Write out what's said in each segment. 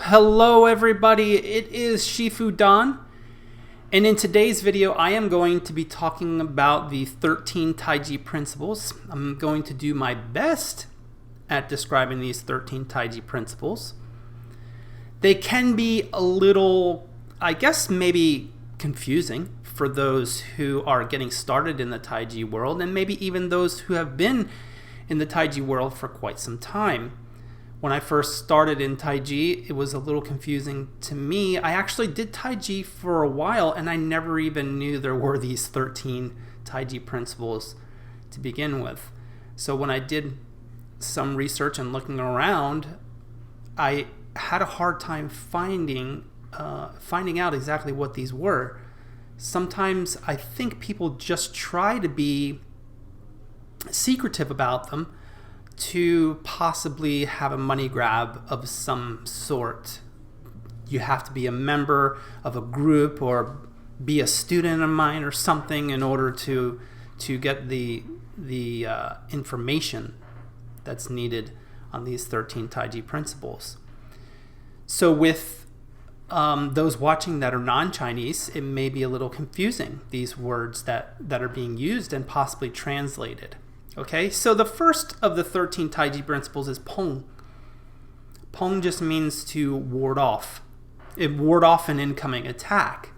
Hello everybody, it is Shifu Don, and in today's video I am going to be talking about the 13 Taiji principles. I'm going to do my best at describing these 13 Taiji principles. They can be a little, I guess maybe confusing for those who are getting started in the Taiji world, and maybe even those who have been in the Taiji world for quite some time. When I first started in Taiji, it was a little confusing to me. I actually did Taiji for a while, and I never even knew there were these 13 Taiji principles to begin with. So when I did some research and looking around, I had a hard time finding out exactly what these were. Sometimes I think people just try to be secretive about them to possibly have a money grab of some sort. You have to be a member of a group or be a student of mine or something in order to get the information that's needed on these 13 Taiji principles. So with those watching that are non-Chinese, it may be a little confusing, these words that are being used and possibly translated. Okay, so the first of the 13 Taiji principles is Peng. Peng just means to ward off. It ward off an incoming attack.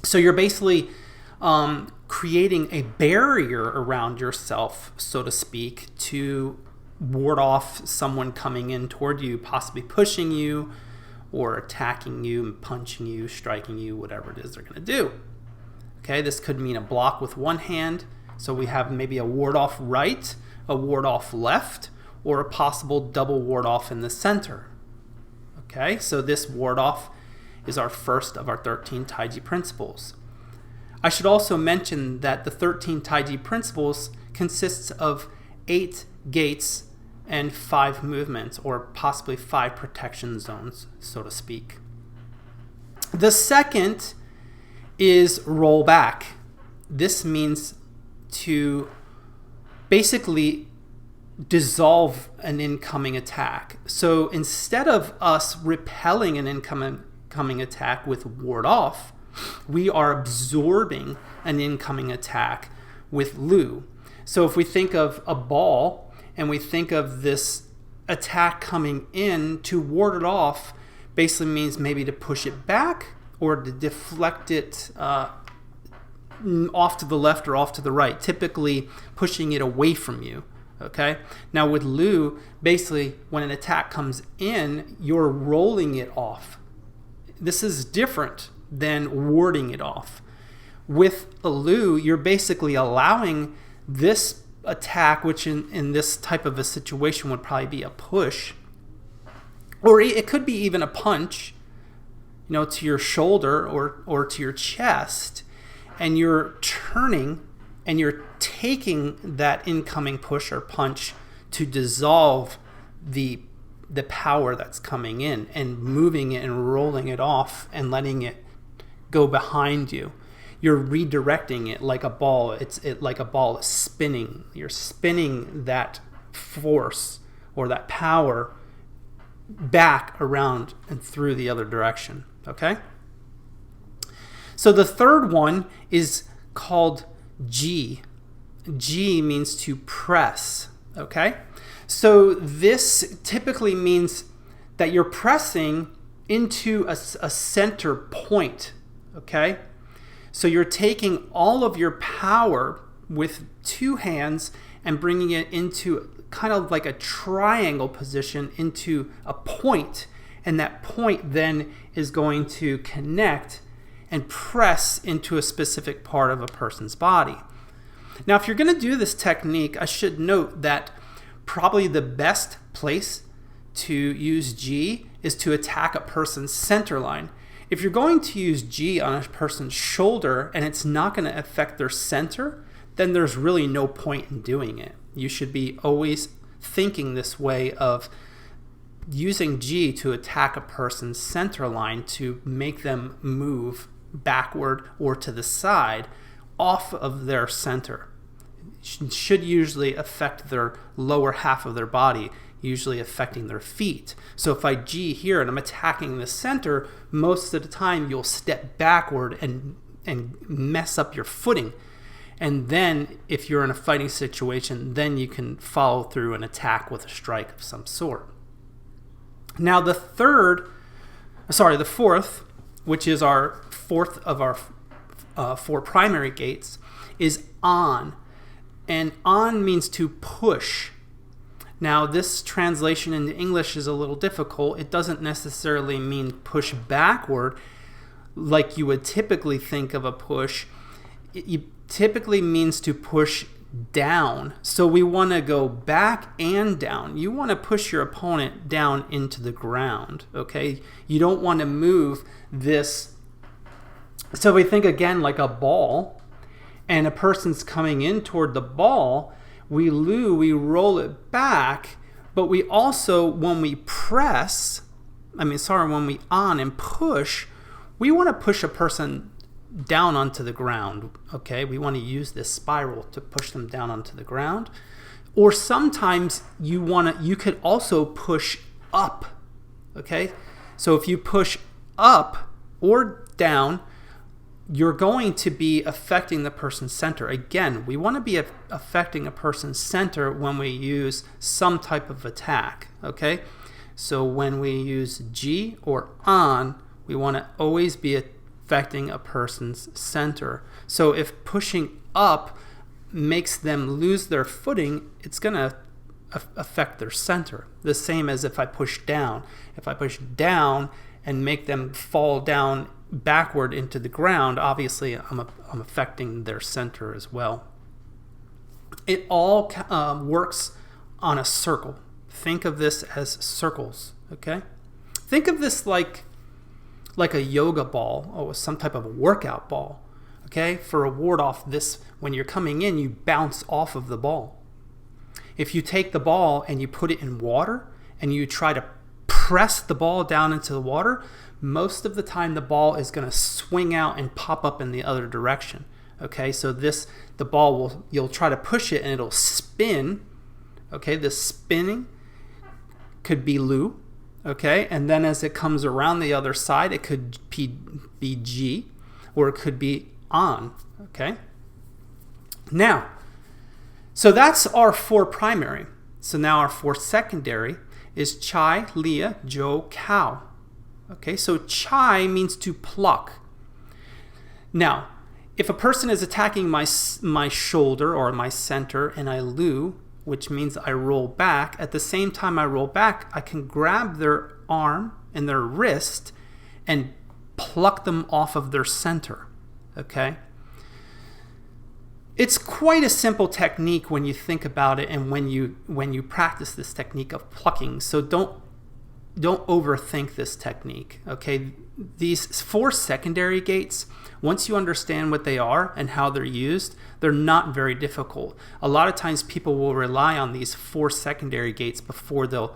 So you're basically creating a barrier around yourself, so to speak, to ward off someone coming in toward you, possibly pushing you or attacking you, punching you, striking you, whatever it is they're going to do. Okay, this could mean a block with one hand. So we have maybe a ward-off right, a ward-off left, or a possible double ward-off in the center. Okay, so this ward-off is our first of our 13 Taiji principles. I should also mention that the 13 Taiji principles consists of 8 gates and 5 movements, or possibly 5 protection zones, so to speak. The second is roll back. This means to basically dissolve an incoming attack. So instead of us repelling an incoming attack with ward off, we are absorbing an incoming attack with Lu. So if we think of a ball and we think of this attack coming in, to ward it off basically means maybe to push it back or to deflect it off to the left or off to the right, typically pushing it away from you. Okay, now with Lu, basically when an attack comes in, you're rolling it off. This is different than warding it off. With a Lu, you're basically allowing this attack, which in this type of a situation would probably be a push, or it could be even a punch, to your shoulder or to your chest, and you're turning and you're taking that incoming push or punch to dissolve the power that's coming in and moving it and rolling it off and letting it go behind you. You're redirecting it like a ball. It's like a ball is spinning. You're spinning that force or that power back around and through the other direction. Okay? So the third one is called Ji. Ji means to press, okay? So this typically means that you're pressing into a center point, okay? So you're taking all of your power with 2 hands and bringing it into kind of like a triangle position into a point, and that point then is going to connect and press into a specific part of a person's body. Now, if you're going to do this technique, I should note that probably the best place to use Ji is to attack a person's center line. If you're going to use Ji on a person's shoulder and it's not going to affect their center, then there's really no point in doing it. You should be always thinking this way of using Ji to attack a person's center line to make them move backward or to the side off of their center. Should usually affect their lower half of their body, usually affecting their feet. So if I G here and I'm attacking the center, most of the time you'll step backward and mess up your footing. And then if you're in a fighting situation, then you can follow through and attack with a strike of some sort. Now the fourth, which is our fourth of our four primary gates, is on. And on means to push. Now this translation into English is a little difficult. It doesn't necessarily mean push backward like you would typically think of a push. It typically means to push down. So we want to go back and down. You want to push your opponent down into the ground, okay? You don't want to move this. So we think again like a ball, and a person's coming in toward the ball, we roll it back, but we also, when we when we on and push, we want to push a person down onto the ground, okay? We want to use this spiral to push them down onto the ground. Or sometimes you could also push up, okay? So if you push up or down, you're going to be affecting the person's center. Again, we want to be affecting a person's center when we use some type of attack, okay? So when we use G or on, we want to always be affecting a person's center. So if pushing up makes them lose their footing, it's going to affect their center. The same as if I push down. If I push down and make them fall down backward into the ground, obviously I'm affecting their center as well. It all works on a circle. Think of this as circles, okay? Think of this like a yoga ball or some type of a workout ball, okay? For a ward off, this, when you're coming in, you bounce off of the ball. If you take the ball and you put it in water and you try to press the ball down into the water, most of the time the ball is going to swing out and pop up in the other direction. Okay, so the ball you'll try to push it and it'll spin. Okay, this spinning could be Lu. Okay, and then as it comes around the other side, it could be G, or it could be on. Okay, now, so that's our four primary. So now our four secondary is Chai, Lia, Jo, Kao. Okay, so Chai means to pluck. Now, if a person is attacking my shoulder or my center and I Lu, which means I roll back, at the same time I roll back, I can grab their arm and their wrist and pluck them off of their center. Okay? It's quite a simple technique when you think about it and when you practice this technique of plucking. So don't overthink this technique, okay? These four secondary gates, once you understand what they are and how they're used, they're not very difficult. A lot of times people will rely on these four secondary gates before they'll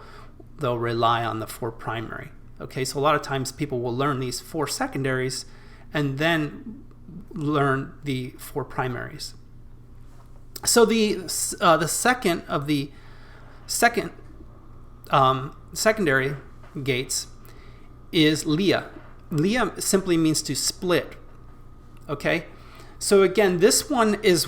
rely on the four primary. Okay, so a lot of times people will learn these four secondaries and then learn the four primaries. So the second of the secondary gates is Lia. Lia simply means to split. Okay? So again, this one is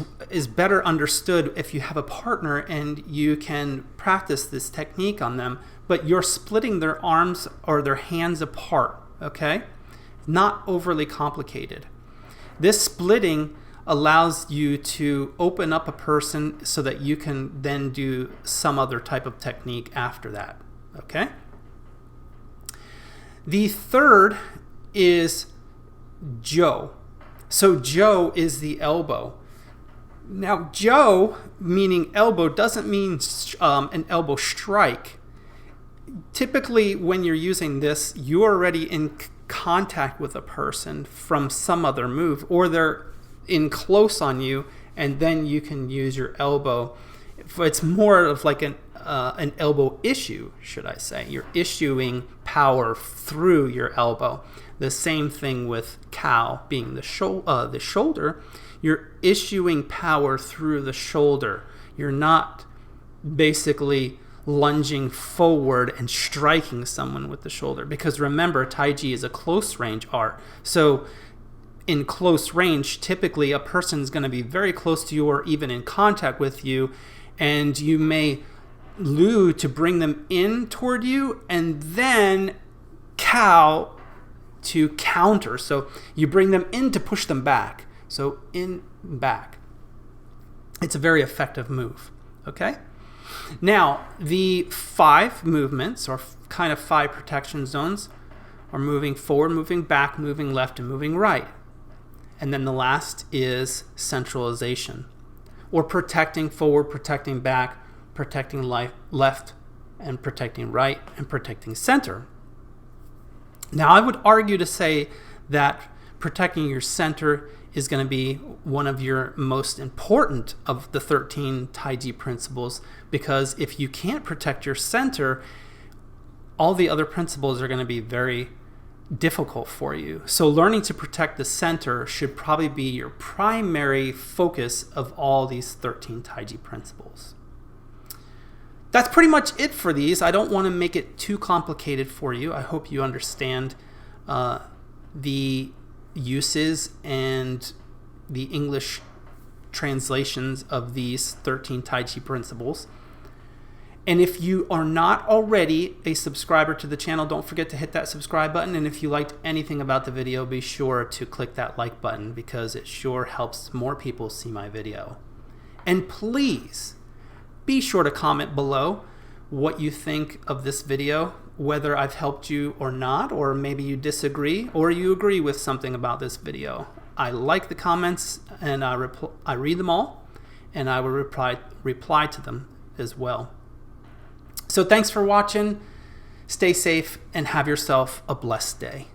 better understood if you have a partner and you can practice this technique on them, but you're splitting their arms or their hands apart, okay? Not overly complicated. This splitting allows you to open up a person so that you can then do some other type of technique after that, okay? The third is Jo. So Jo is the elbow. Now Jo, meaning elbow, doesn't mean an elbow strike. Typically when you're using this, you're already in contact with a person from some other move, or they're in close on you, and then you can use your elbow. It's more of like an elbow issue, should I say. You're issuing power through your elbow. The same thing with Kao, being the shoulder. You're issuing power through the shoulder. You're not basically lunging forward and striking someone with the shoulder. Because remember, Taiji is a close range art. So in close range, typically a person is going to be very close to you or even in contact with you, and you may Lu to bring them in toward you and then Cow to counter. So you bring them in to push them back. So in, back. It's a very effective move. Okay? Now, the 5 movements, or kind of 5 protection zones, are moving forward, moving back, moving left, and moving right. And then the last is centralization, or protecting forward, protecting back, protecting left, and protecting right, and protecting center. Now, I would argue to say that protecting your center is going to be one of your most important of the 13 Taiji principles, because if you can't protect your center, all the other principles are going to be very difficult for you. So learning to protect the center should probably be your primary focus of all these 13 Taiji principles. That's pretty much it for these. I don't want to make it too complicated for you. I hope you understand the uses and the English translations of these 13 Taiji principles. And if you are not already a subscriber to the channel, don't forget to hit that subscribe button. And if you liked anything about the video, be sure to click that like button, because it sure helps more people see my video. And please be sure to comment below what you think of this video, whether I've helped you or not, or maybe you disagree or you agree with something about this video. I like the comments, and I read them all, and I will reply to them as well. So thanks for watching. Stay safe and have yourself a blessed day.